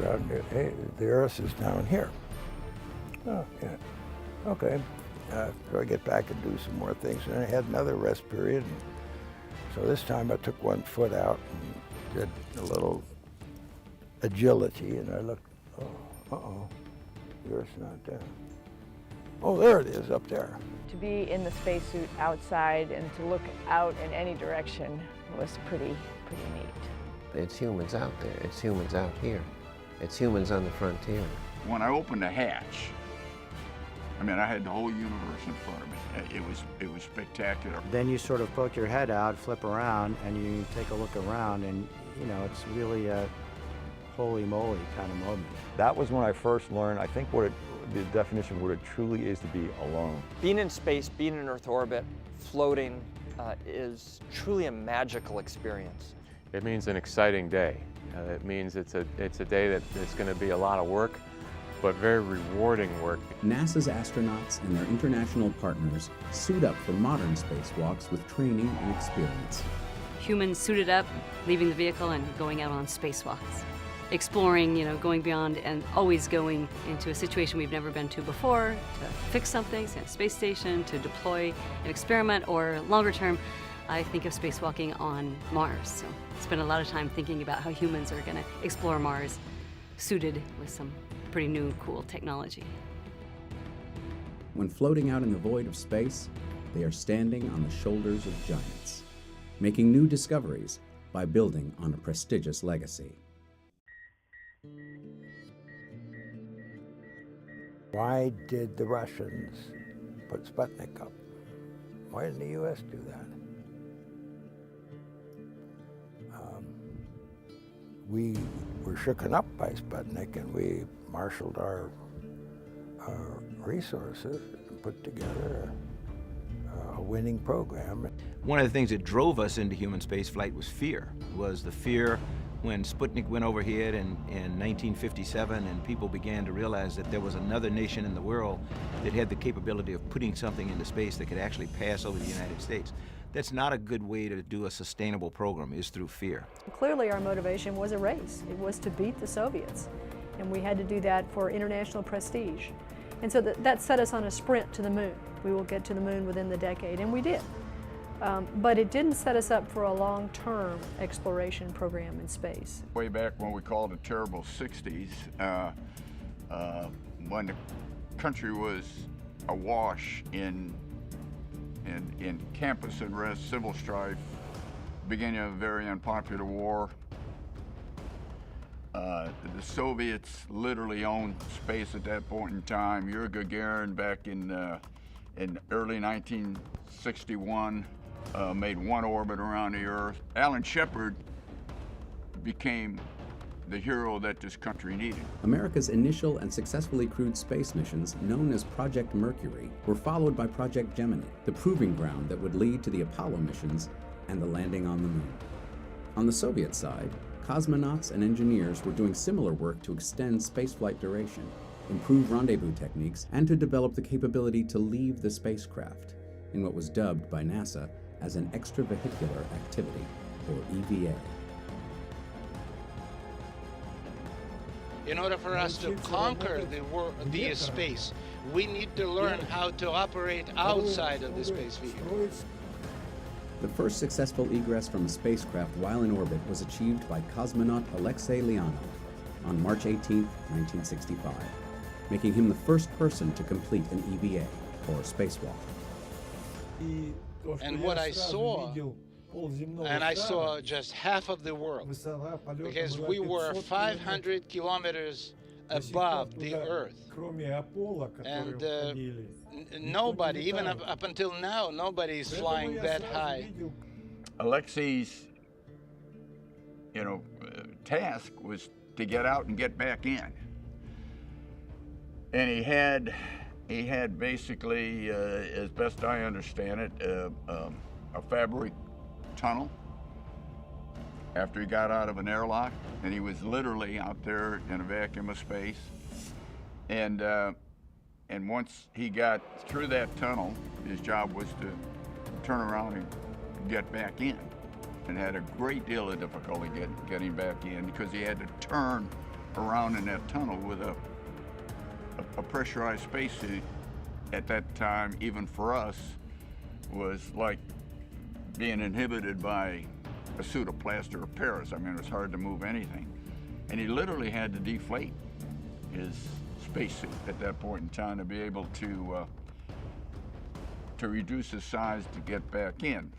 out, hey, the Earth is down here. Oh, yeah, okay. So I get back and do some more things, and I had another rest period. And so this time I took 1 foot out and did a little agility, and I looked, oh, the Earth's not there. Oh, there it is, up there. To be in the spacesuit outside and to look out in any direction was pretty neat. It's humans out there, it's humans out here, it's humans on the frontier. When I opened the hatch, I mean, I had the whole universe in front of me. It was spectacular. Then you sort of poke your head out, flip around, and you take a look around, and you know, it's really a holy moly kind of moment. That was when I first learned, I think, the definition of what it truly is to be alone. Being in space, being in Earth orbit, floating is truly a magical experience. It means an exciting day. It means it's a day that it's going to be a lot of work, but very rewarding work. NASA's astronauts and their international partners suit up for modern spacewalks with training and experience. Humans suited up, leaving the vehicle and going out on spacewalks. Exploring, you know, going beyond and always going into a situation we've never been to before, to fix something, say a space station, to deploy an experiment, or longer term, I think of spacewalking on Mars. So spend a lot of time thinking about how humans are going to explore Mars, suited with some pretty new, cool technology. When floating out in the void of space, they are standing on the shoulders of giants, making new discoveries by building on a prestigious legacy. Why did the Russians put Sputnik up? Why didn't the U.S. do that? We were shooken up by Sputnik, and we marshaled our resources and put together a winning program. One of the things that drove us into human spaceflight was the fear when Sputnik went overhead in 1957, and people began to realize that there was another nation in the world that had the capability of putting something into space that could actually pass over the United States. That's not a good way to do a sustainable program, is through fear. Clearly our motivation was a race. It was to beat the Soviets, and we had to do that for international prestige. And so that set us on a sprint to the moon. We will get to the moon within the decade, and we did. But it didn't set us up for a long-term exploration program in space. Way back when we called it terrible 60s, when the country was awash in campus unrest, civil strife, beginning of a very unpopular war. The Soviets literally owned space at that point in time. Yuri Gagarin back in early 1961 made one orbit around the Earth. Alan Shepard became the hero that this country needed. America's initial and successfully crewed space missions, known as Project Mercury, were followed by Project Gemini, the proving ground that would lead to the Apollo missions and the landing on the moon. On the Soviet side, cosmonauts and engineers were doing similar work to extend spaceflight duration, improve rendezvous techniques, and to develop the capability to leave the spacecraft, in what was dubbed by NASA as an extravehicular activity, or EVA. In order for us to conquer the space, we need to learn how to operate outside of the space vehicle. The first successful egress from a spacecraft while in orbit was achieved by cosmonaut Alexei Leonov on March 18, 1965, making him the first person to complete an EVA, or spacewalk. And what I saw, and I saw just half of the world, because we were 500 kilometers above the Earth. And nobody, even up until now, nobody is flying that high. Alexei's, task was to get out and get back in. And he had basically, as best I understand it, a fabric tunnel after he got out of an airlock, and he was literally out there in a vacuum of space. And once he got through that tunnel, his job was to turn around and get back in, and had a great deal of difficulty getting back in because he had to turn around in that tunnel with a pressurized spacesuit at that time, even for us, was like being inhibited by a suit of plaster of Paris. I mean, it was hard to move anything. And he literally had to deflate his spacesuit at that point in time to be able to reduce his size to get back in.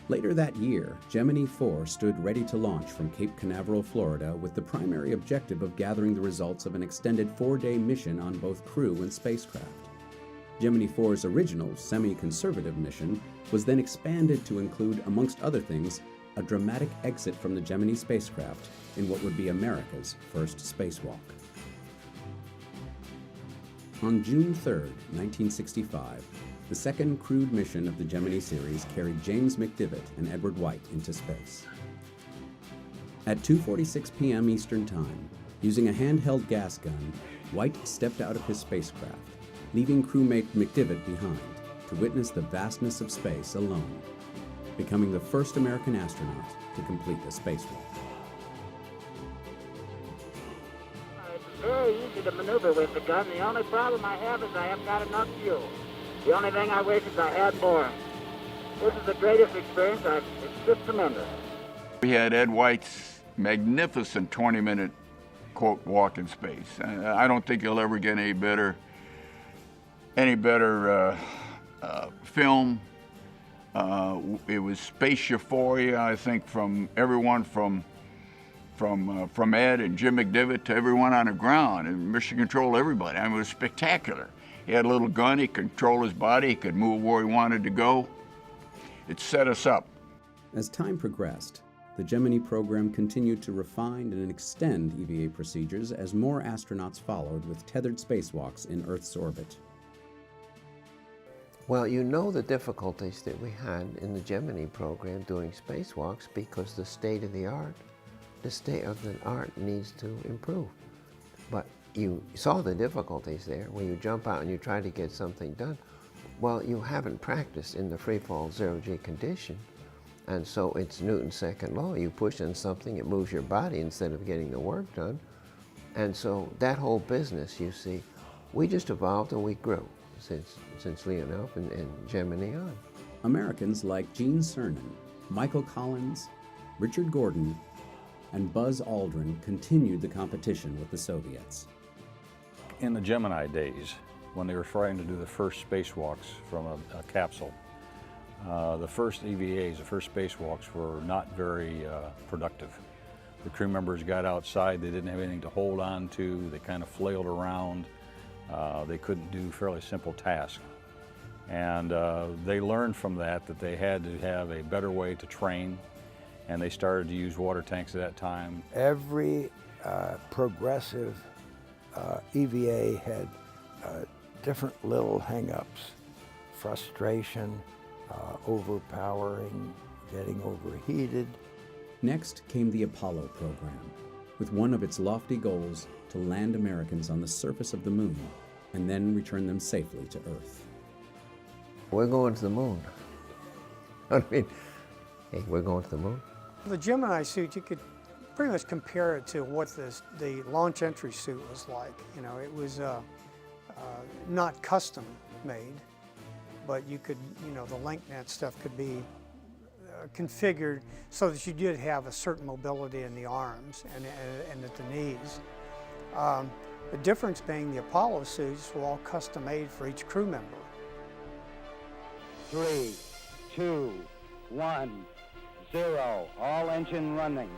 Later that year, Gemini 4 stood ready to launch from Cape Canaveral, Florida, with the primary objective of gathering the results of an extended 4-day mission on both crew and spacecraft. Gemini 4's original semi-conservative mission was then expanded to include, amongst other things, a dramatic exit from the Gemini spacecraft in what would be America's first spacewalk. On June 3, 1965, the second crewed mission of the Gemini series carried James McDivitt and Edward White into space. At 2:46 p.m. Eastern Time, using a handheld gas gun, White stepped out of his spacecraft, leaving crewmate McDivitt behind to witness the vastness of space alone, becoming the first American astronaut to complete a spacewalk. It's very easy to maneuver with the gun. The only problem I have is I haven't got enough fuel. The only thing I wish is I had more. This is the greatest experience. It's just tremendous. We had Ed White's magnificent 20-minute, quote, walk in space. I don't think you'll ever get any better film. It was space euphoria, I think, from everyone from Ed and Jim McDivitt to everyone on the ground, and mission control everybody. I mean, it was spectacular. He had a little gun, he could control his body, he could move where he wanted to go. It set us up. As time progressed, the Gemini program continued to refine and extend EVA procedures as more astronauts followed with tethered spacewalks in Earth's orbit. Well, you know the difficulties that we had in the Gemini program doing spacewalks because the state of the art needs to improve. But you saw the difficulties there when you jump out and you try to get something done. Well, you haven't practiced in the free fall zero-G condition. And so it's Newton's second law. You push on something, it moves your body instead of getting the work done. And so that whole business, you see, we just evolved and we grew since Leonov and Gemini on. Americans like Gene Cernan, Michael Collins, Richard Gordon, and Buzz Aldrin continued the competition with the Soviets. In the Gemini days, when they were trying to do the first spacewalks from a capsule, the first EVAs, the first spacewalks, were not very productive. The crew members got outside, they didn't have anything to hold on to, they kind of flailed around, they couldn't do fairly simple tasks. And they learned from that they had to have a better way to train, and they started to use water tanks at that time. Every progressive EVA had different little hang-ups, frustration, overpowering, getting overheated. Next came the Apollo program, with one of its lofty goals to land Americans on the surface of the moon and then return them safely to Earth. We're going to the moon. I mean, hey, we're going to the moon. The Gemini suit, you could pretty much compare it to what the launch entry suit was like. You know, it was not custom made, but you could, you know, the link net stuff could be configured so that you did have a certain mobility in the arms and at the knees. The difference being the Apollo suits were all custom made for each crew member. 3, 2, 1, 0. All engine running.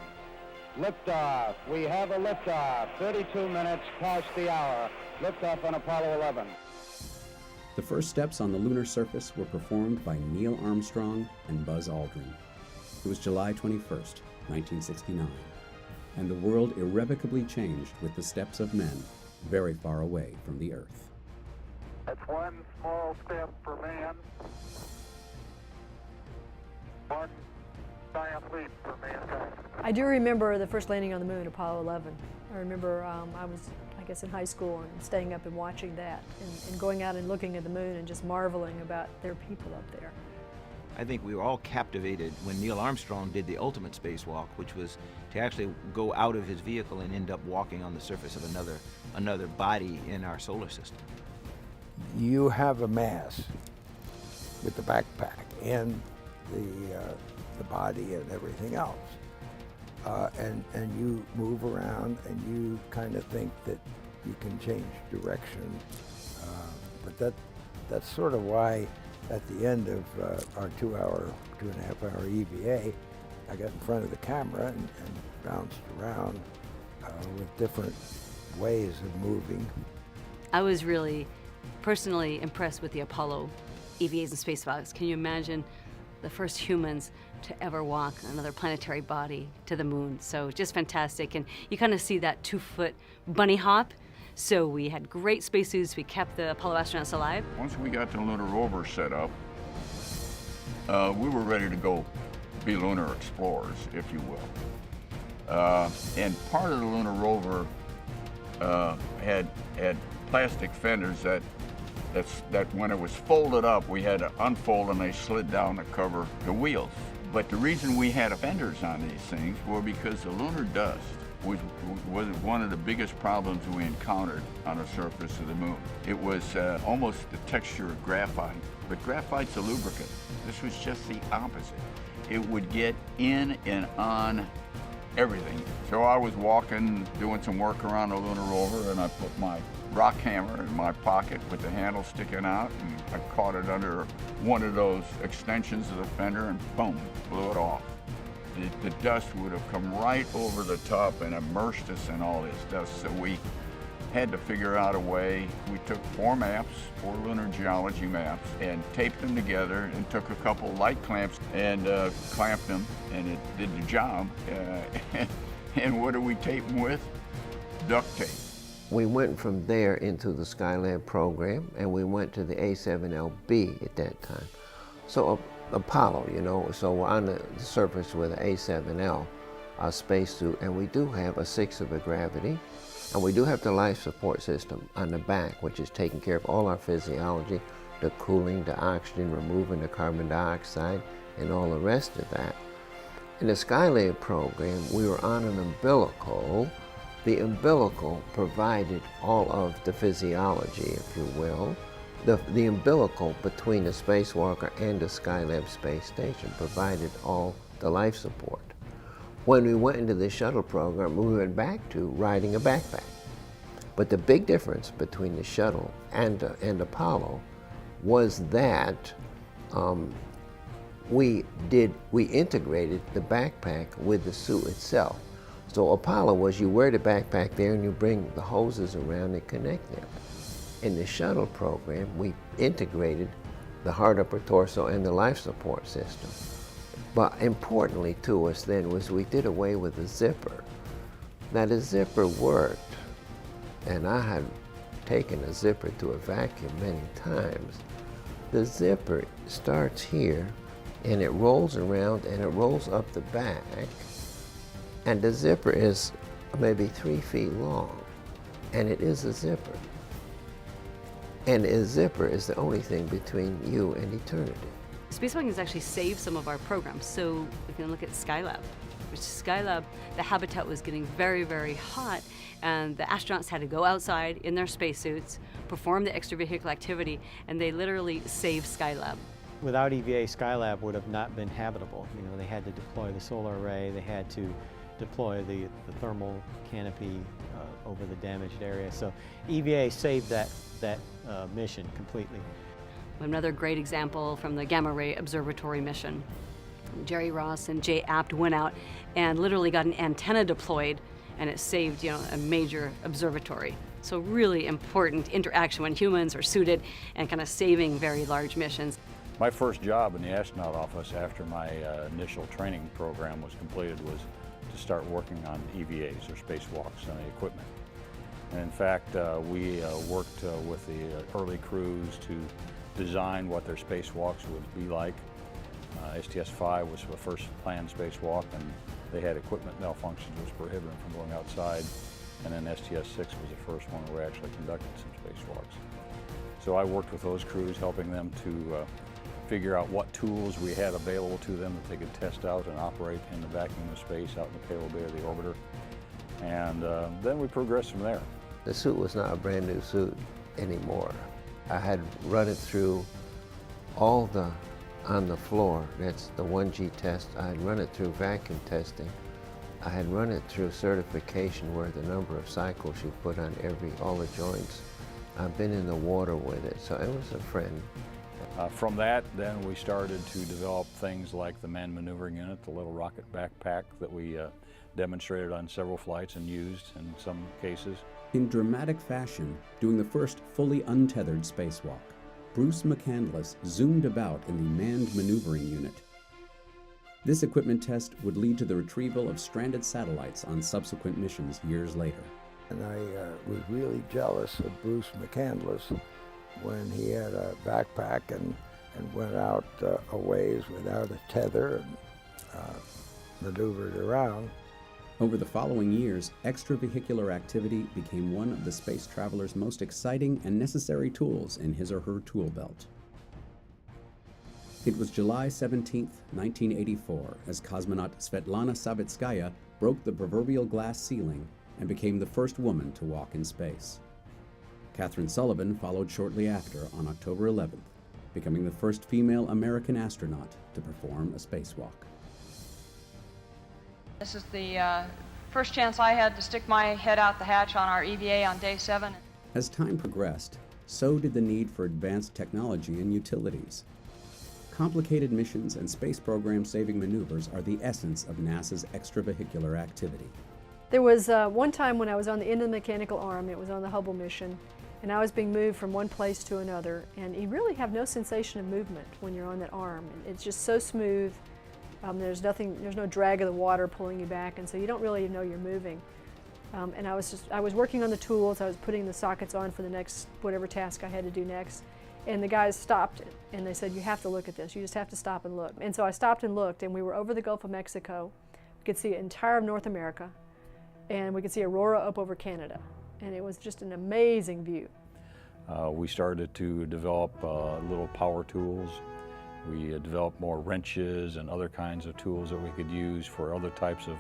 Liftoff. We have a liftoff. 32 minutes past the hour. Liftoff on Apollo 11. The first steps on the lunar surface were performed by Neil Armstrong and Buzz Aldrin. It was July 21st, 1969, and the world irrevocably changed with the steps of men very far away from the Earth. That's one small step for man, one giant leap for mankind. I do remember the first landing on the moon, Apollo 11. I remember I was, I guess, in high school and staying up and watching that and going out and looking at the moon and just marveling about there are people up there. I think we were all captivated when Neil Armstrong did the ultimate spacewalk, which was to actually go out of his vehicle and end up walking on the surface of another body in our solar system. You have a mass with the backpack and the body and everything else. And you move around and you kind of think that you can change direction. But that's sort of why at the end of our 2.5 hour EVA, I got in front of the camera and bounced around with different ways of moving. I was really personally impressed with the Apollo EVAs and spacewalks. Can you imagine the first humans to ever walk another planetary body to the moon? So just fantastic. And you kind of see that 2-foot bunny hop. So we had great spacesuits. We kept the Apollo astronauts alive. Once we got the lunar rover set up, we were ready to go be lunar explorers, if you will. And part of the lunar rover had plastic fenders that when it was folded up, we had to unfold and they slid down to cover the wheels. But the reason we had fenders on these things were because the lunar dust was one of the biggest problems we encountered on the surface of the moon. It was almost the texture of graphite, but graphite's a lubricant. This was just the opposite. It would get in and on everything. So I was walking, doing some work around the lunar rover, and I put my rock hammer in my pocket with the handle sticking out, and I caught it under one of those extensions of the fender and boom, blew it off. The dust would have come right over the top and immersed us in all this dust. So we had to figure out a way. We took 4 lunar geology maps, and taped them together and took a couple light clamps and clamped them, and it did the job. And what do we tape them with? Duct tape. We went from there into the Skylab program, and we went to the A7LB at that time. So Apollo, you know, so we're on the surface with an A7L spacesuit, and we do have a 6th of a gravity, and we do have the life support system on the back, which is taking care of all our physiology, the cooling, the oxygen, removing the carbon dioxide, and all the rest of that. In the Skylab program, we were on an umbilical. The umbilical provided all of the physiology, if you will. The umbilical between the spacewalker and the Skylab space station provided all the life support. When we went into the shuttle program, we went back to riding a backpack. But the big difference between the shuttle and Apollo was that we integrated the backpack with the suit itself. So Apollo was you wear the backpack there and you bring the hoses around and connect them. In the shuttle program, we integrated the hard upper torso and the life support system. But importantly to us then was we did away with the zipper. Now the zipper worked, and I had taken a zipper to a vacuum many times. The zipper starts here, and it rolls around and it rolls up the back, and the zipper is maybe 3 feet long, and it is a zipper. And a zipper is the only thing between you and eternity. Spacewalking has actually saved some of our programs. So we can look at Skylab, which Skylab, the habitat was getting very, very hot, and the astronauts had to go outside in their spacesuits, perform the extravehicular activity, and they literally saved Skylab. Without EVA, Skylab would have not been habitable. You know, they had to deploy the solar array, they had to deploy the thermal canopy over the damaged area. So EVA saved that mission completely. Another great example from the Gamma Ray Observatory mission. Jerry Ross and Jay Apt went out and literally got an antenna deployed, and it saved, you know, a major observatory. So really important interaction when humans are suited and kind of saving very large missions. My first job in the astronaut office after my initial training program was completed was to start working on EVAs, or spacewalks, and the equipment. And in fact, we worked with the early crews to design what their spacewalks would be like. STS-5 was the first planned spacewalk, and they had equipment malfunctions which prohibited them from going outside. And then STS-6 was the first one where we actually conducted some spacewalks. So I worked with those crews, helping them to figure out what tools we had available to them that they could test out and operate in the vacuum of space out in the payload bay of the orbiter. And then we progressed from there. The suit was not a brand new suit anymore. I had run it through all the on the floor, that's the 1G test. I had run it through vacuum testing. I had run it through certification where the number of cycles you put on all the joints. I've been in the water with it, so it was a friend. From that, then we started to develop things like the manned maneuvering unit, the little rocket backpack that we demonstrated on several flights and used in some cases. In dramatic fashion, doing the first fully untethered spacewalk, Bruce McCandless zoomed about in the manned maneuvering unit. This equipment test would lead to the retrieval of stranded satellites on subsequent missions years later. And I was really jealous of Bruce McCandless when he had a backpack and went out a ways without a tether and maneuvered around. Over the following years, extravehicular activity became one of the space traveler's most exciting and necessary tools in his or her tool belt. It was July 17, 1984, as cosmonaut Svetlana Savitskaya broke the proverbial glass ceiling and became the first woman to walk in space. Catherine Sullivan followed shortly after on October 11th, becoming the first female American astronaut to perform a spacewalk. This is the first chance I had to stick my head out the hatch on our EVA on day 7. As time progressed, so did the need for advanced technology and utilities. Complicated missions and space program-saving maneuvers are the essence of NASA's extravehicular activity. There was one time when I was on the end of the mechanical arm, it was on the Hubble mission, and I was being moved from one place to another, and you really have no sensation of movement when you're on that arm. It's just so smooth. There's no drag of the water pulling you back, and so you don't really know you're moving. And I was working on the tools, I was putting the sockets on for the next, whatever task I had to do next. And the guys stopped it, and they said, you have to look at this, you just have to stop and look. And so I stopped and looked, and we were over the Gulf of Mexico. We could see the entire North America, and we could see Aurora up over Canada. And it was just an amazing view. We started to develop little power tools. We developed more wrenches and other kinds of tools that we could use for other types of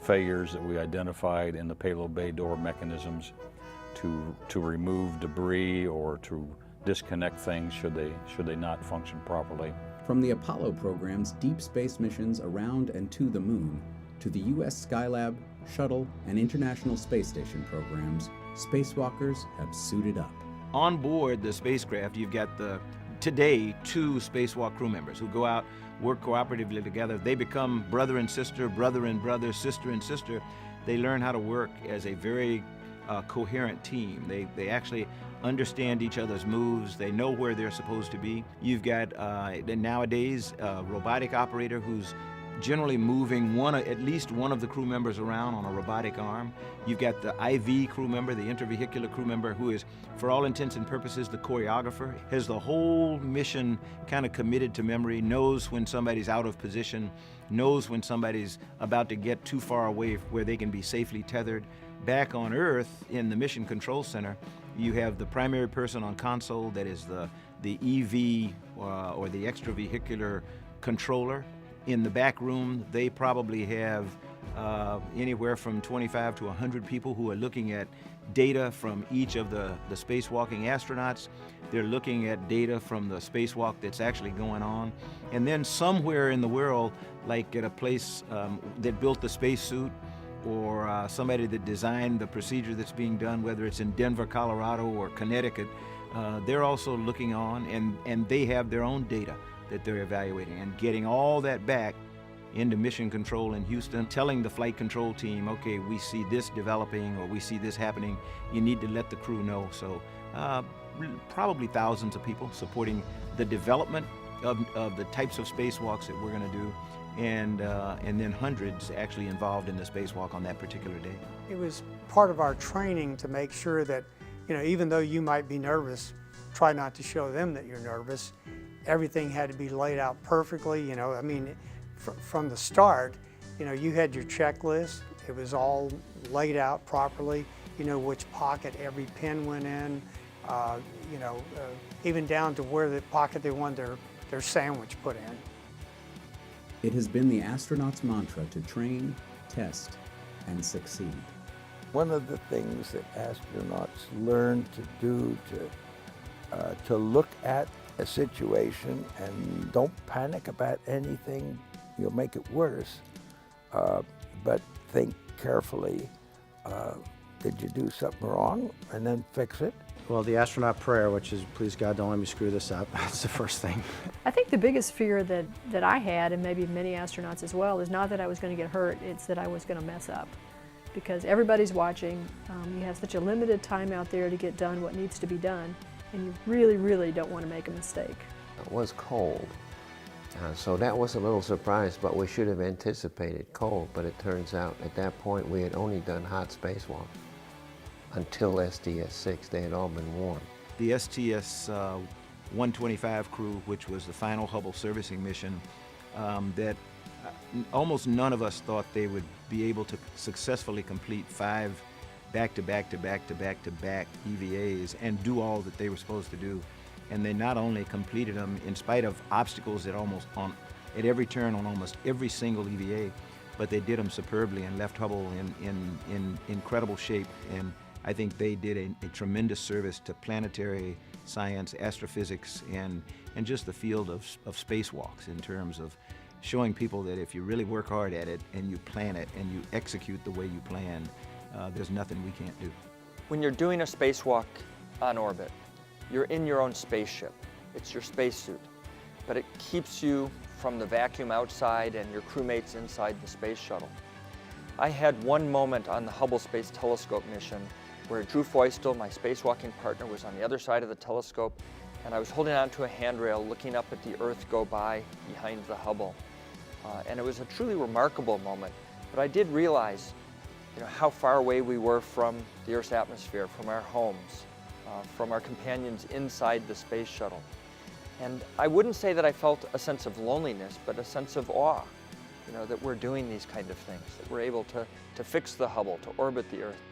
failures that we identified in the payload bay door mechanisms to remove debris or to disconnect things should they not function properly. From the Apollo program's deep space missions around and to the moon, to the U.S. Skylab, Shuttle, and International Space Station programs, spacewalkers have suited up. On board the spacecraft, you've got today 2 spacewalk crew members who go out, work cooperatively together. They become brother and sister, brother and brother, sister and sister. They learn how to work as a very coherent team. They actually understand each other's moves. They know where they're supposed to be. You've got nowadays a robotic operator who's generally moving at least one of the crew members around on a robotic arm. You've got the IV crew member, the intervehicular crew member, who is, for all intents and purposes, the choreographer, has the whole mission kind of committed to memory, knows when somebody's out of position, knows when somebody's about to get too far away where they can be safely tethered. Back on Earth, in the Mission Control Center, you have the primary person on console, that is the EV or the extravehicular controller. In the back room, they probably have anywhere from 25 to 100 people who are looking at data from each of the spacewalking astronauts. They're looking at data from the spacewalk that's actually going on. And then somewhere in the world, like at a place that built the spacesuit, or somebody that designed the procedure that's being done, whether it's in Denver, Colorado, or Connecticut, they're also looking on, and they have their own data that they're evaluating, and getting all that back into mission control in Houston, telling the flight control team, okay, we see this developing or we see this happening, you need to let the crew know. So probably thousands of people supporting the development of the types of spacewalks that we're going to do, and then hundreds actually involved in the spacewalk on that particular day. It was part of our training to make sure that, even though you might be nervous, try not to show them that you're nervous. Everything had to be laid out perfectly, from the start, you had your checklist. It was all laid out properly, which pocket every pin went in, even down to where the pocket they wanted their their sandwich put in. It has been the astronauts' mantra to train, test, and succeed. One of the things that astronauts learn to do to look at a situation and don't panic about anything, you'll make it worse, but think carefully, did you do something wrong, and then fix it. Well, the astronaut prayer, which is, please God, don't let me screw this up, that's the first thing. I think the biggest fear that I had, and maybe many astronauts as well, is not that I was going to get hurt, it's that I was going to mess up. Because everybody's watching, you have such a limited time out there to get done what needs to be done, and you really, really don't want to make a mistake. It was cold, so that was a little surprise, but we should have anticipated cold, but it turns out at that point we had only done hot spacewalks. Until STS-6, they had all been warm. The STS-125 crew, which was the final Hubble servicing mission, that almost none of us thought they would be able to successfully complete 5 back-to-back-to-back-to-back-to-back EVAs and do all that they were supposed to do. And they not only completed them in spite of obstacles at every turn on almost every single EVA, but they did them superbly and left Hubble in incredible shape. And I think they did a tremendous service to planetary science, astrophysics, and just the field of spacewalks in terms of showing people that if you really work hard at it and you plan it and you execute the way you planned, there's nothing we can't do. When you're doing a spacewalk on orbit, you're in your own spaceship. It's your spacesuit, but it keeps you from the vacuum outside and your crewmates inside the space shuttle. I had one moment on the Hubble Space Telescope mission where Drew Feustel, my spacewalking partner, was on the other side of the telescope, and I was holding onto a handrail looking up at the Earth go by behind the Hubble. And it was a truly remarkable moment, but I did realize how far away we were from the Earth's atmosphere, from our homes, from our companions inside the space shuttle. And I wouldn't say that I felt a sense of loneliness, but a sense of awe, that we're doing these kind of things, that we're able to fix the Hubble, to orbit the Earth.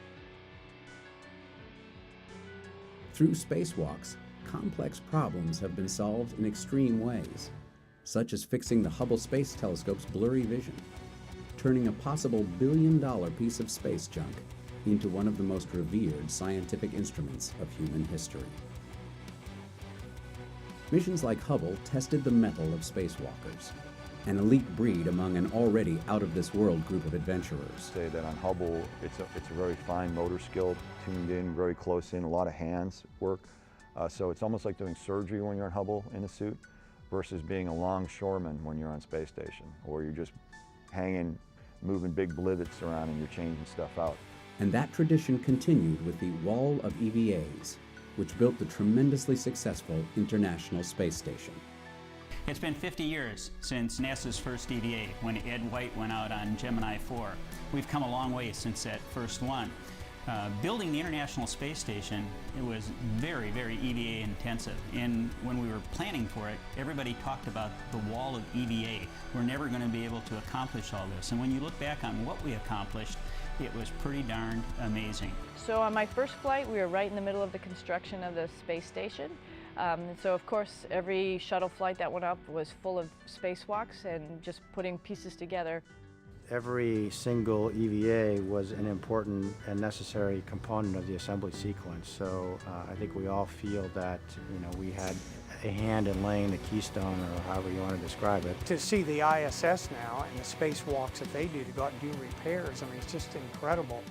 Through spacewalks, complex problems have been solved in extreme ways, such as fixing the Hubble Space Telescope's blurry vision, turning a possible billion-dollar piece of space junk into one of the most revered scientific instruments of human history. Missions like Hubble tested the mettle of spacewalkers, an elite breed among an already out-of-this-world group of adventurers. Say that on Hubble, it's a very fine motor skill, tuned in, very close in, a lot of hands work. So it's almost like doing surgery when you're in Hubble in a suit versus being a longshoreman when you're on space station, or you're just hanging, moving big blivets around and you're changing stuff out. And that tradition continued with the Wall of EVAs, which built the tremendously successful International Space Station. It's been 50 years since NASA's first EVA, when Ed White went out on Gemini 4. We've come a long way since that first one. Building the International Space Station, it was very, very EVA intensive. And when we were planning for it, everybody talked about the wall of EVA. We're never going to be able to accomplish all this. And when you look back on what we accomplished, it was pretty darn amazing. So on my first flight, we were right in the middle of the construction of the space station. And so of course, every shuttle flight that went up was full of spacewalks and just putting pieces together. Every single EVA was an important and necessary component of the assembly sequence. So I think we all feel that we had a hand in laying the keystone, or however you want to describe it. To see the ISS now and the spacewalks that they do to go out and do repairs, I mean, it's just incredible.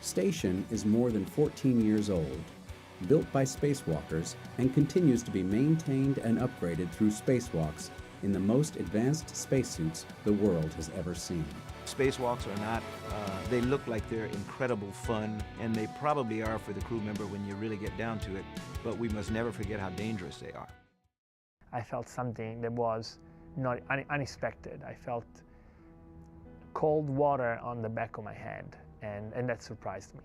Station is more than 14 years old, built by spacewalkers, and continues to be maintained and upgraded through spacewalks in the most advanced spacesuits the world has ever seen. Spacewalks are not, they look like they're incredible fun, and they probably are for the crew member when you really get down to it, but we must never forget how dangerous they are. I felt something that was not unexpected. I felt cold water on the back of my head, and that surprised me.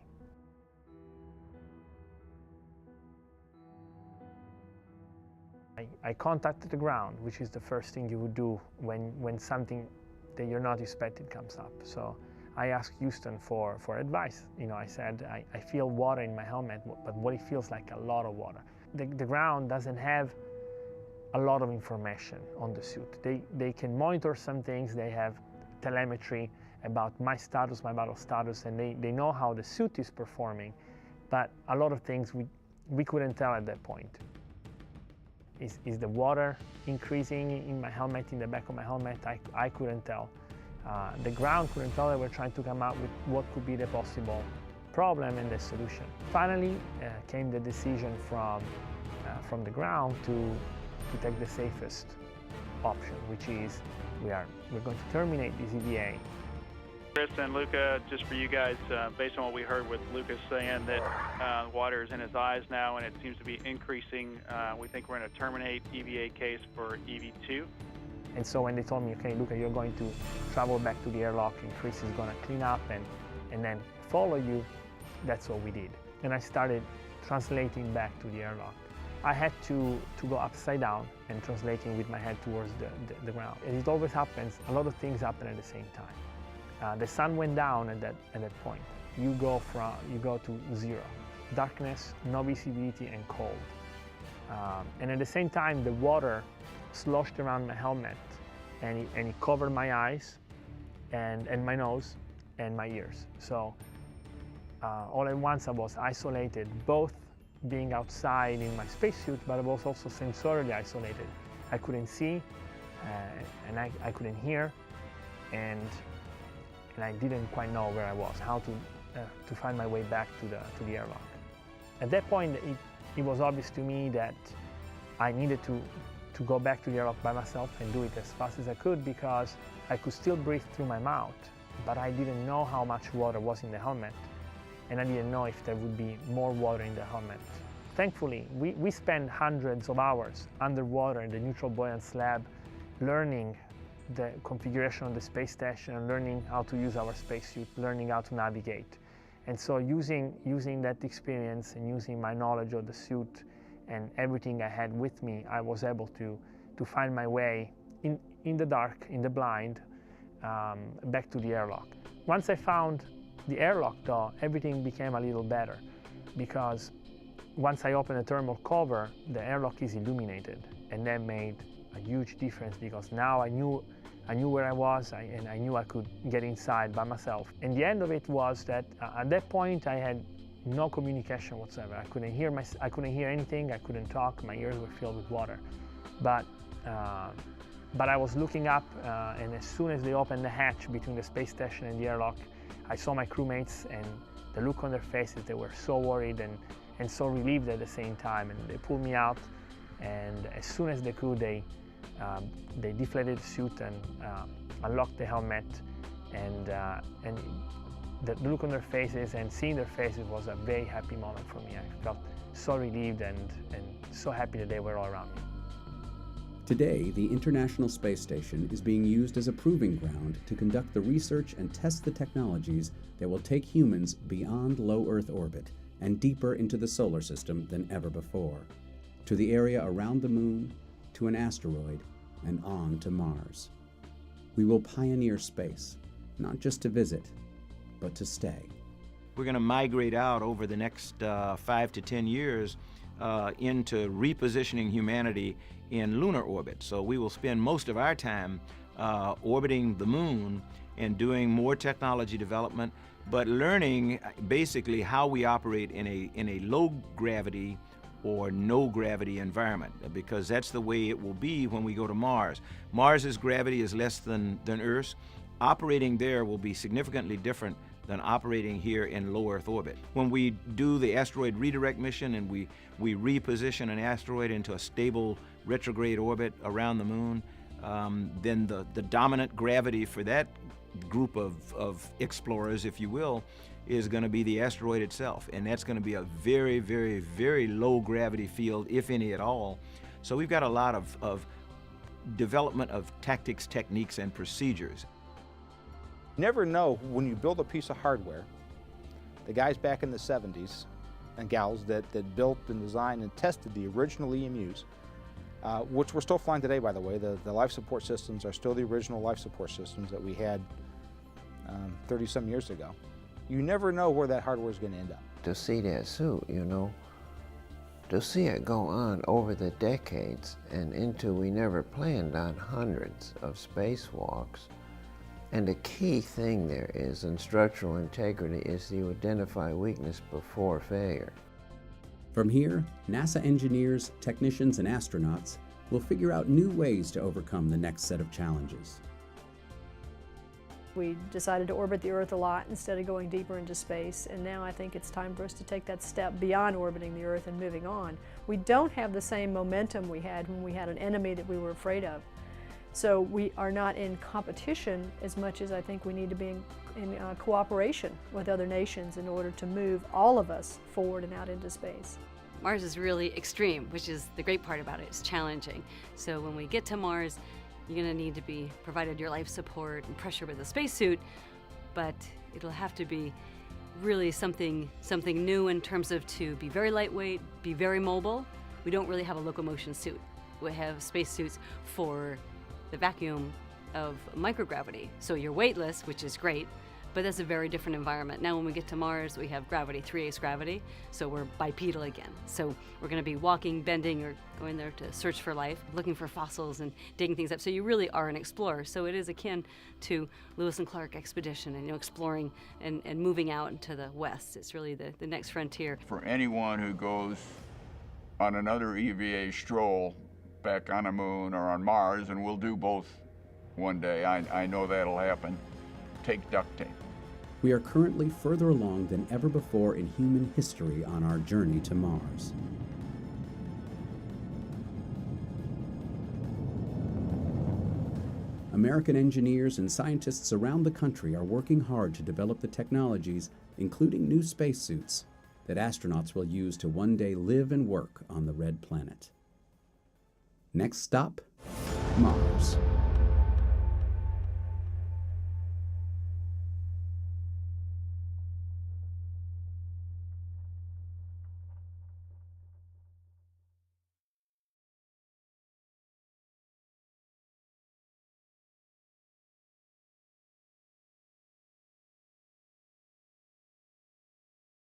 I contacted the ground, which is the first thing you would do when something that you're not expecting comes up. So I asked Houston for advice. I said, I feel water in my helmet, but what it feels like a lot of water. The ground doesn't have a lot of information on the suit. They can monitor some things, they have telemetry about my status, my vital status, and they know how the suit is performing, but a lot of things we couldn't tell at that point. Is the water increasing in my helmet, in the back of my helmet? I couldn't tell. The ground couldn't tell. They were trying to come up with what could be the possible problem and the solution. Finally came the decision from the ground to take the safest option, which is we're going to terminate this EVA. Chris and Luca, just for you guys, based on what we heard with Lucas saying that water is in his eyes now and it seems to be increasing, we think we're going to terminate EVA case for EV2. And so when they told me, okay, Luca, you're going to travel back to the airlock and Chris is going to clean up and then follow you, that's what we did. And I started translating back to the airlock. I had to go upside down and translating with my head towards the ground. As it always happens, a lot of things happen at the same time. The sun went down at that point. You go to zero. Darkness, no visibility, and cold. And at the same time, the water sloshed around my helmet and it covered my eyes and my nose and my ears. So all at once I was isolated, both being outside in my spacesuit, but I was also sensorily isolated. I couldn't see and I couldn't hear, and I didn't quite know where I was, how to find my way back to the airlock. At that point, it was obvious to me that I needed to go back to the airlock by myself and do it as fast as I could, because I could still breathe through my mouth, but I didn't know how much water was in the helmet, and I didn't know if there would be more water in the helmet. Thankfully, we spent hundreds of hours underwater in the neutral buoyance lab learning the configuration of the space station, learning how to use our spacesuit, learning how to navigate. And so using that experience and using my knowledge of the suit and everything I had with me, I was able to find my way in the dark, in the blind, back to the airlock. Once I found the airlock though, everything became a little better, because once I opened the thermal cover, the airlock is illuminated, and that made a huge difference, because now I knew where I was, and I knew I could get inside by myself. And the end of it was that at that point I had no communication whatsoever. I couldn't hear anything. I couldn't talk. My ears were filled with water. But I was looking up, and as soon as they opened the hatch between the space station and the airlock, I saw my crewmates, and the look on their faces, they were so worried and so relieved at the same time. And they pulled me out, and as soon as they could, they deflated the suit and unlocked the helmet, and the look on their faces and seeing their faces was a very happy moment for me. I felt so relieved and so happy that they were all around me. Today, the International Space Station is being used as a proving ground to conduct the research and test the technologies that will take humans beyond low Earth orbit and deeper into the solar system than ever before, to the area around the moon, to an asteroid, and on to Mars. We will pioneer space, not just to visit, but to stay. We're going to migrate out over the next 5 to 10 years into repositioning humanity in lunar orbit. So we will spend most of our time orbiting the moon and doing more technology development, but learning basically how we operate in a low gravity or no gravity environment, because that's the way it will be when we go to Mars. Mars's gravity is less than Earth's. Operating there will be significantly different than operating here in low Earth orbit. When we do the asteroid redirect mission and we reposition an asteroid into a stable retrograde orbit around the moon, then the dominant gravity for that group of explorers, if you will, is going to be the asteroid itself, and that's going to be a very, very, very low gravity field, if any at all. So we've got a lot of development of tactics, techniques, and procedures. You never know when you build a piece of hardware. The guys back in the 70s, and gals that built and designed and tested the original EMUs, which we're still flying today, by the way. The life support systems are still the original life support systems that we had 30-some years ago. You never know where that hardware is going to end up. To see that suit, you know, to see it go on over the decades and into we never planned on hundreds of spacewalks. And the key thing there is in structural integrity is you identify weakness before failure. From here, NASA engineers, technicians, and astronauts will figure out new ways to overcome the next set of challenges. We decided to orbit the Earth a lot instead of going deeper into space, and now I think it's time for us to take that step beyond orbiting the Earth and moving on. We don't have the same momentum we had when we had an enemy that we were afraid of. So we are not in competition as much as I think we need to be in cooperation with other nations in order to move all of us forward and out into space. Mars is really extreme, which is the great part about it. It's challenging. So when we get to Mars, you're going to need to be provided your life support and pressure with a spacesuit, but it'll have to be really something new in terms of to be very lightweight, be very mobile. We don't really have a locomotion suit. We have spacesuits for the vacuum of microgravity. So you're weightless, which is great, but that's a very different environment. Now when we get to Mars, we have gravity, 3/8 gravity, so we're bipedal again. So we're going to be walking, bending, or going there to search for life, looking for fossils and digging things up. So you really are an explorer. So it is akin to Lewis and Clark expedition and exploring and moving out into the west. It's really the next frontier. For anyone who goes on another EVA stroll back on the moon or on Mars, and we'll do both one day, I know that'll happen, take duct tape. We are currently further along than ever before in human history on our journey to Mars. American engineers and scientists around the country are working hard to develop the technologies, including new spacesuits, that astronauts will use to one day live and work on the Red Planet. Next stop, Mars.